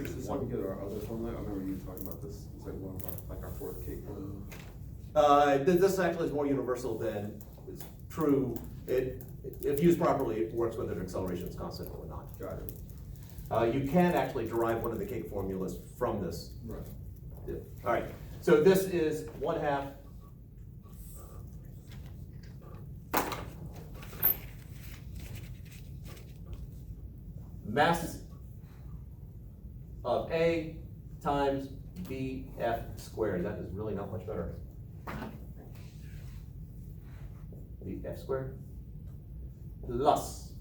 Is this how we get our other formula? I remember you talking about this, it's like one of our, like our fourth cake formula. This actually is more universal than is true. If used properly, it works whether the acceleration is constant or not. Got it. You can actually derive one of the cake formulas from this. Right. Yeah. All right, so this is 1/2 mass of A times VF squared. That is really not much better. VF squared plus.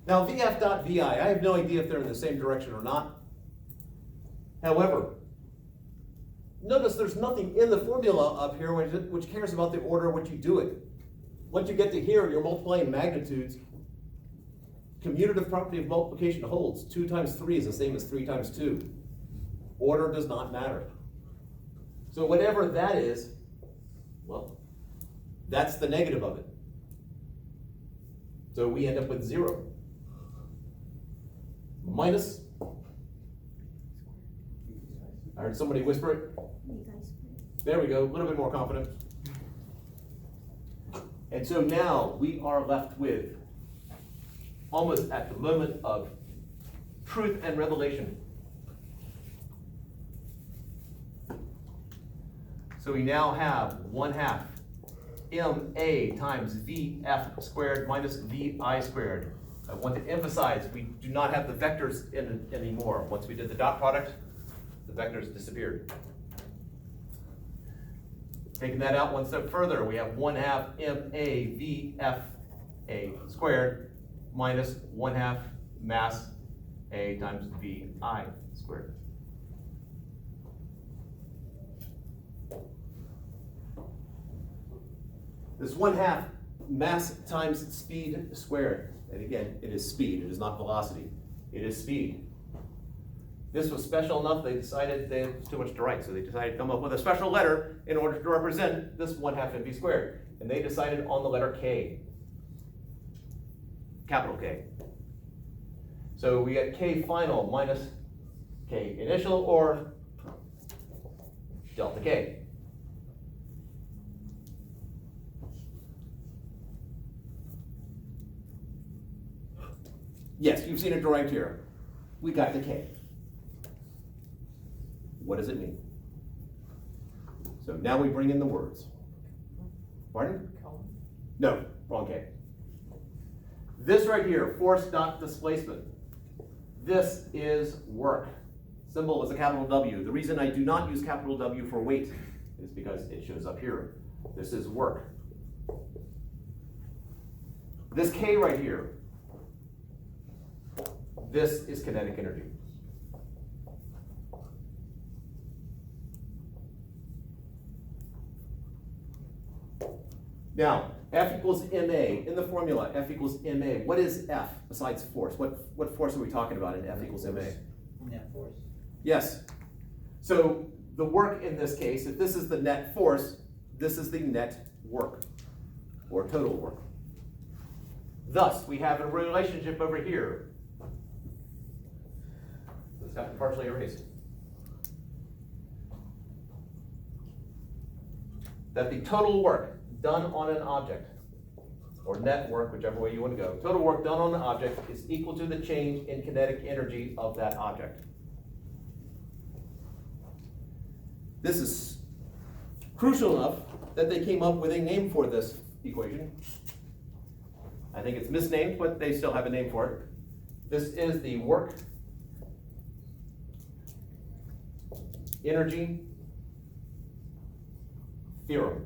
Now VF dot VI, I have no idea if they're in the same direction or not. However, notice there's nothing in the formula up here which cares about the order in which you do it. Once you get to here, you're multiplying magnitudes. Commutative property of multiplication holds. 2 times 3 is the same as 3 times 2. Order does not matter. So whatever that is, well, that's the negative of it. So we end up with 0. Minus, I heard somebody whisper it. There we go, a little bit more confident. And so now we are left with, almost at the moment of truth and revelation. So we now have 1/2 MA times VF squared minus VI squared. I want to emphasize we do not have the vectors in it anymore. Once we did the dot product, the vectors disappeared. Taking that out one step further, we have 1/2 MA VFA squared minus 1/2 mass A times VI squared. This 1/2 mass times speed squared. And again, it is speed, it is not velocity. It is speed. This was special enough, they decided they had too much to write, so they decided to come up with a special letter in order to represent this 1/2 mv squared. And they decided on the letter K. Capital K. So we get K final minus K initial, or delta K. Yes, you've seen it derived here. We got the K. What does it mean? So now we bring in the words. Pardon? No, wrong K. This right here, force dot displacement. This is work. Symbol is a capital W. The reason I do not use capital W for weight is because it shows up here. This is work. This K right here, this is kinetic energy. Now, F equals MA. In the formula, F equals MA. What is F besides force? What force are we talking about in F equals MA? Net force. Yes. So the work in this case, if this is the net force, this is the net work, or total work. Thus, we have a relationship over here. It's got partially erased. That the total work done on an object, or net work, whichever way you want to go, total work done on an object is equal to the change in kinetic energy of that object. This is crucial enough that they came up with a name for this equation. I think it's misnamed, but they still have a name for it. This is the work energy theorem.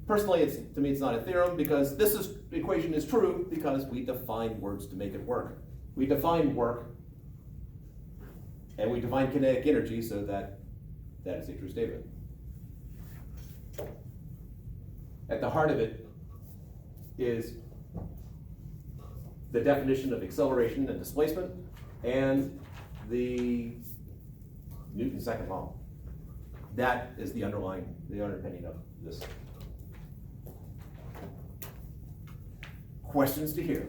Personally, to me, it's not a theorem because this equation is true because we define words to make it work. We define work and we define kinetic energy, so that is a true statement. At the heart of it is the definition of acceleration and displacement and the Newton's second law. That is the underpinning of this questions to hear?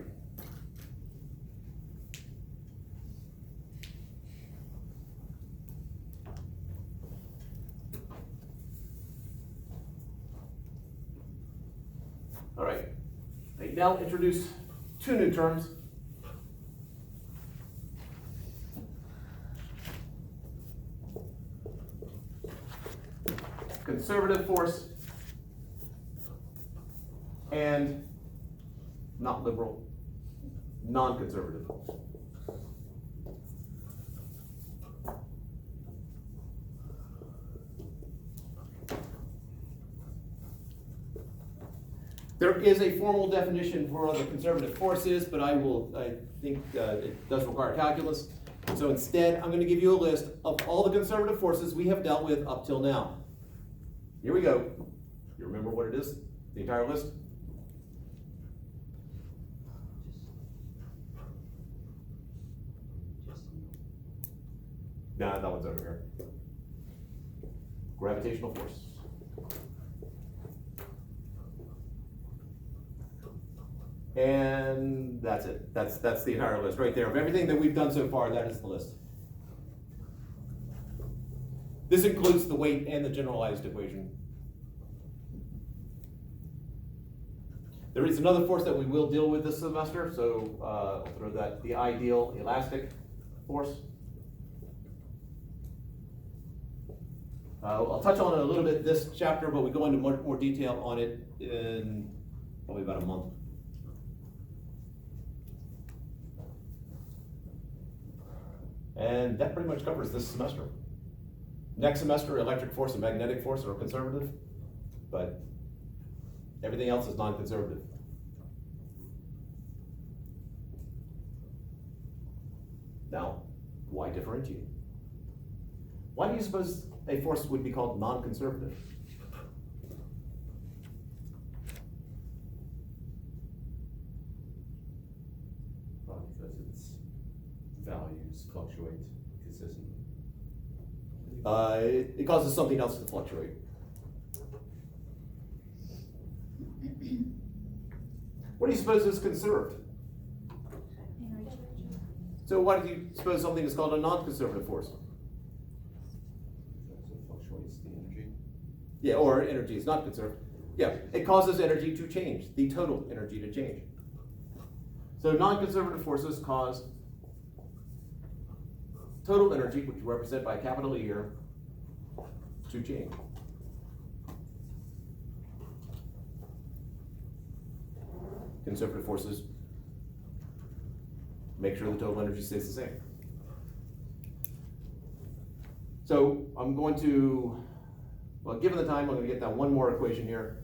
All right, I now introduce two new terms. Conservative force and not liberal, non-conservative. There is a formal definition for what the conservative force is, but I think it does require calculus. So instead, I'm going to give you a list of all the conservative forces we have dealt with up till now. Here we go. You remember what it is? The entire list? Nah, that one's over here. Gravitational force. And that's it. That's the entire list right there. Of everything that we've done so far, that is the list. This includes the weight and the generalized equation. There is another force that we will deal with this semester, so I'll throw that, the ideal elastic force. I'll touch on it a little bit this chapter, but we go into much more detail on it in probably about a month. And that pretty much covers this semester. Next semester, electric force and magnetic force are conservative, but everything else is non-conservative. Now, why differentiate? Why do you suppose a force would be called non-conservative? Probably because its values fluctuate consistently. It causes something else to fluctuate. What do you suppose is conserved? So why do you suppose something is called a non-conservative force? Because it fluctuates the energy. Yeah, or energy is not conserved. Yeah, it causes energy to change, the total energy to change. So non-conservative forces cause total energy, which we represent by a capital E here, to change. Conservative forces make sure the total energy stays the same. So I'm going to, well, given the time, I'm going to get down one more equation here,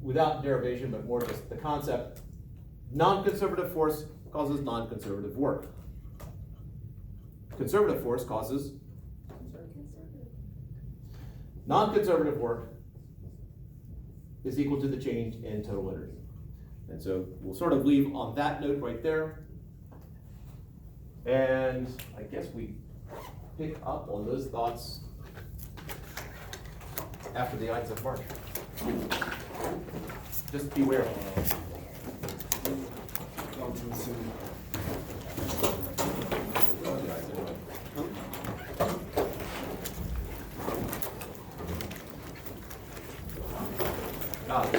without derivation, but more just the concept. Non-conservative force causes non-conservative work. Conservative force causes non-conservative work is equal to the change in total energy. And so we'll sort of leave on that note right there. And I guess we pick up on those thoughts after the Ides of March. Just beware. Gone too soon.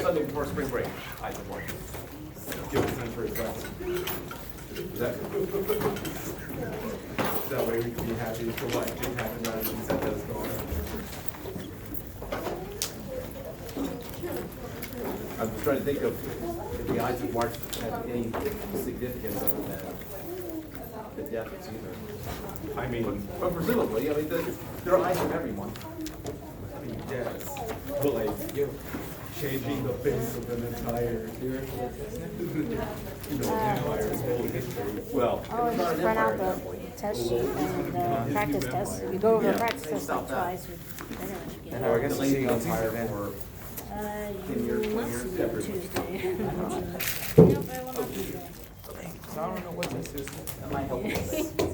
Sunday before spring break, Ides of March. Give us time for his class. That way we can be happy for what did happen rather than set those going. I'm trying to think of if the Ides of March had any significance other than the death of Caesar. I mean, But presumably, I mean, there are Ides of every month. yes, but like, changing the face of an entire, empire's whole history. Well, Oh, it's not just an run empire out at that point. the test sheet and practice test. If you go over Yeah, the practice they test like stopped that. twice, you're better when you get Or I it. guess the Lady Empire for Uh, 10 years, 20 you must years, do it separate. Tuesday. Nope, I will not be there. I don't know what this is. that might help. Sorry.